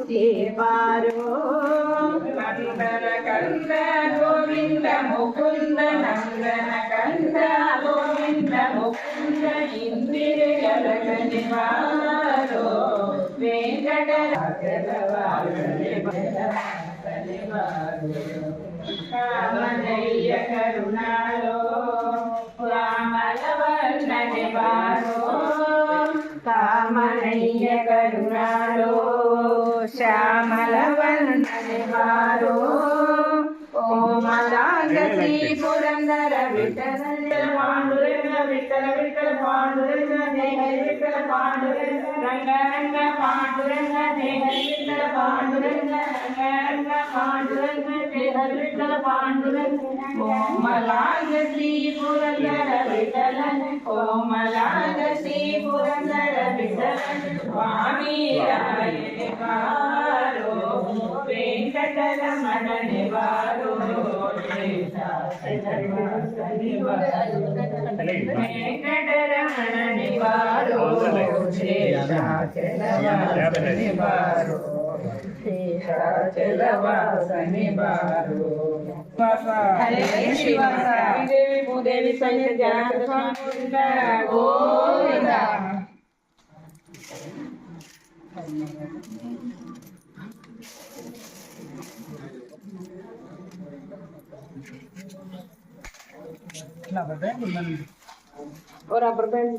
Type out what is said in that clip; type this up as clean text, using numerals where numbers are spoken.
దేవారో నందన కంద గోవింద ముకుంద నందన కంద గోవింద ముకుంద ఇందిరి జలగనివారో కామనయ్య కరుణాలో రామలవర్ణ నివారో కామనయ్య కరుణాలో శ్యామలవర్ణ నివారో ఓమలాంగీ పురందర విఠల పాండురంగ విఠల విఠల పాండురంగ దేహరి విఠల పాండురంగ రంగ రంగ పాండురంగ దేహరి విఠల పాండురంగ రంగ రంగ పాండురంగ దేహరి విఠల పాండురంగ ఓమలాంగీ పురందర విఠల ఓమలాంగీ పురందర విఠల స్వామి రాయనివారో వెంకటరమణ నివారో వెంకటరమణ నివారో నివారో శేషాచలవాస నివారో హరే శ్రీవాస దేవి భూదేవి సహిత జగన్మాత గోవింద और रबर बैंड